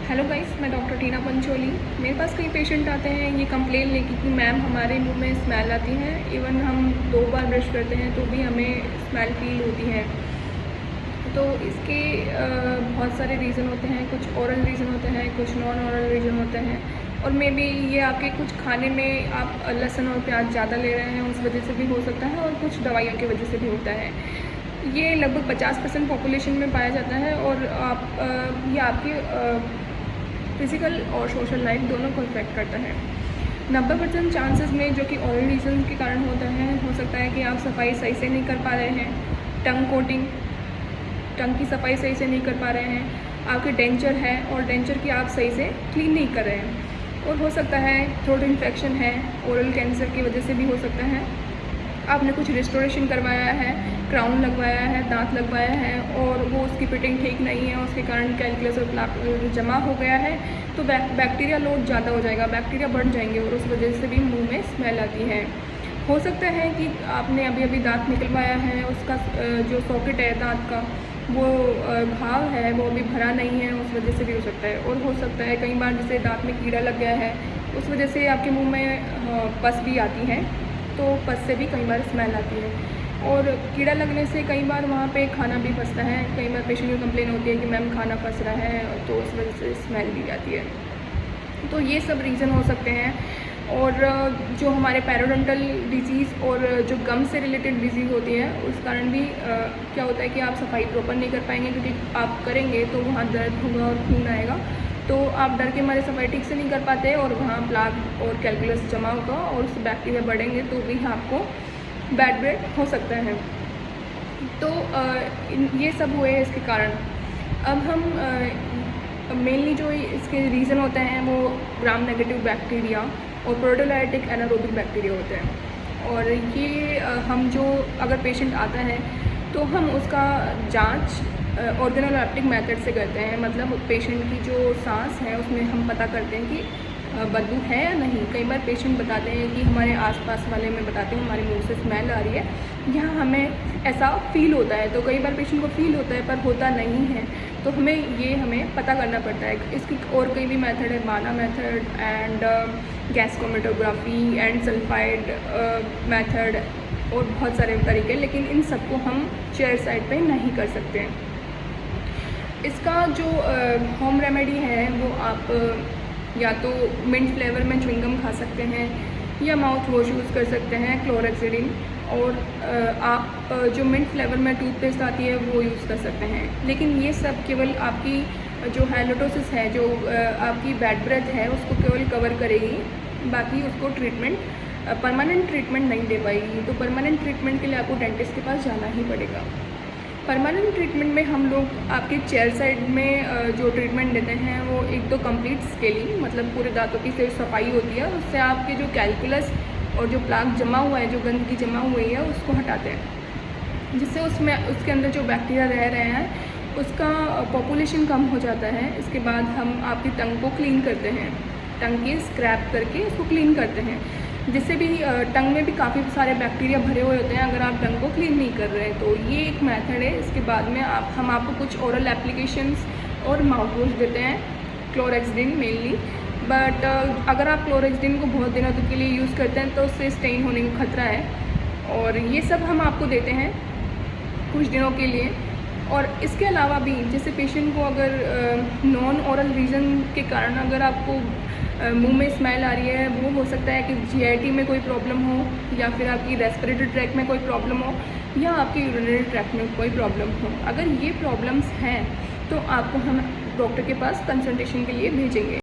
Hello guys, मैं doctor टीना पंचोली। मेरे पास कई पेशेंट आते हैं ये कंप्लेन लेके कि मैम हमारे मुंह में स्मेल आती है। इवन हम 2 बार ब्रश करते हैं तो भी हमें स्मेल फील होती है। तो इसके बहुत सारे रीज़न होते हैं। कुछ ओरल रीज़न होते हैं, कुछ नॉन ओरल रीज़न होते हैं, और मे बी ये आपके कुछ खाने में आप लहसुन और प्याज ज़्यादा ले रहे हैं उस वजह से भी हो सकता है, और कुछ दवाइयों की वजह से भी होता है। ये लगभग 50% पॉपुलेशन में पाया जाता है, और ये आपकी फिज़िकल और सोशल लाइफ दोनों को इफ़ेक्ट करता है। 90% चांसेस में जो कि ओरल रीज़न के कारण होता है, हो सकता है कि आप सफाई सही से नहीं कर पा रहे हैं। टंग कोटिंग, टंग की सफाई सही से नहीं कर पा रहे हैं। आपके डेंचर है और डेंचर की आप सही से क्लीन नहीं कर रहे हैं। और हो सकता है थ्रोट इन्फेक्शन है, ओरल कैंसर की वजह से भी हो सकता है। आपने कुछ रिस्टोरेशन करवाया है, क्राउन लगवाया है, दांत लगवाया है, और वो उसकी फिटिंग ठीक नहीं है, उसके कारण कैल्कुलस और प्लाक जमा हो गया है, तो बैक्टीरिया लोड ज़्यादा हो जाएगा, बैक्टीरिया बढ़ जाएंगे और उस वजह से भी मुंह में स्मेल आती है। हो सकता है कि आपने अभी अभी दांत निकलवाया है, उसका जो सॉकेट है दांत का, वो घाव है, वो अभी भरा नहीं है, उस वजह से भी हो सकता है। और हो सकता है कई बार जैसे दांत में कीड़ा लग गया है, उस वजह से आपके मुँह में पस भी आती है, तो पस से भी कई बार स्मेल आती है। और कीड़ा लगने से कई बार वहाँ पे खाना भी फंसता है। कई बार पेशेंट को कंप्लेन होती है कि मैम खाना फंस रहा है, तो उस वजह से स्मेल भी आती है। तो ये सब रीज़न हो सकते हैं। और जो हमारे पैरोडोंटल डिजीज़ और जो गम से रिलेटेड डिजीज़ होती है, उस कारण भी क्या होता है कि आप सफाई प्रॉपर नहीं कर पाएंगे, क्योंकि आप करेंगे तो वहाँ दर्द होगा और खून आएगा, तो आप डर के मारे सफाई ठीक से नहीं कर पाते, और वहाँ प्लाक और कैल्कुलस जमा होगा और उससे बैक्टीरिया बढ़ेंगे, तो भी आपको बैड ब्रेथ हो सकता है। तो ये सब हुए इसके कारण। अब हम मेनली जो इसके रीज़न होते हैं वो ग्राम नेगेटिव बैक्टीरिया और प्रोटोलाइटिक एनारोबिक बैक्टीरिया होते हैं। और ये हम जो अगर पेशेंट आता है तो हम उसका जांच ऑर्गेनोलेप्टिक मेथड से करते हैं। मतलब पेशेंट की जो सांस है उसमें हम पता करते हैं कि बदबू है या नहीं। कई बार पेशेंट बताते हैं कि हमारे आसपास वाले में बताते हैं हमारे मुंह से स्मेल आ रही है, यहाँ हमें ऐसा फील होता है। तो कई बार पेशेंट को फील होता है पर होता नहीं है, तो हमें पता करना पड़ता है। इसकी और कई भी मेथड है, माना method and gas and sulphide method, और बहुत सारे तरीके, लेकिन इन सबको हम चेयर साइड पे नहीं कर सकते। इसका जो होम रेमेडी है वो आप या तो मिंट फ्लेवर में च्युइंगम खा सकते हैं, या माउथ वॉश यूज़ कर सकते हैं क्लोरेक्सिडिन, और आप जो मिंट फ्लेवर में टूथपेस्ट आती है वो यूज़ कर सकते हैं। लेकिन ये सब केवल आपकी जो हैलोटोसिस है, जो आपकी बैड ब्रेथ है, उसको केवल कवर करेगी, बाकी उसको परमानेंट ट्रीटमेंट नहीं दे पाएगी। तो परमानेंट ट्रीटमेंट के लिए आपको डेंटिस्ट के पास जाना ही पड़ेगा। परमानेंट ट्रीटमेंट में हम लोग आपके चेयर साइड में जो ट्रीटमेंट देते हैं वो एक तो कंप्लीट स्केलिंग, मतलब पूरे दांतों की सिर्फ सफाई होती है, उससे आपके जो कैल्कुलस और जो प्लाक जमा हुआ है, जो गंदगी जमा हुई है, उसको हटाते हैं, जिससे उसके अंदर जो बैक्टीरिया रह रहे हैं उसका पॉपुलेशन कम हो जाता है। इसके बाद हम आपकी टंग को क्लीन करते हैं, टंग की स्क्रैप करके उसको क्लीन करते हैं, जिससे भी टंग में भी काफ़ी सारे बैक्टीरिया भरे हुए होते हैं अगर आप टंग को क्लीन नहीं कर रहे हैं। तो ये एक मेथड है। इसके बाद में हम आपको कुछ ओरल एप्लीकेशंस और माउथ वॉश देते हैं, क्लोरेक्सिडिन मेनली। बट अगर आप क्लोरेक्सिडिन को बहुत दिनों तक के लिए यूज़ करते हैं तो उससे स्टेन होने का खतरा है, और ये सब हम आपको देते हैं कुछ दिनों के लिए। और इसके अलावा भी जैसे पेशेंट को अगर नॉन ओरल रीज़न के कारण अगर आपको मुंह में स्मेल आ रही है, वो हो सकता है कि जीआईटी में कोई प्रॉब्लम हो, या फिर आपकी रेस्पिरेटरी ट्रैक में कोई प्रॉब्लम हो, या आपकी यूरिनरी ट्रैक में कोई प्रॉब्लम हो। अगर ये प्रॉब्लम्स हैं तो आपको हम डॉक्टर के पास कंसल्टेशन के लिए भेजेंगे।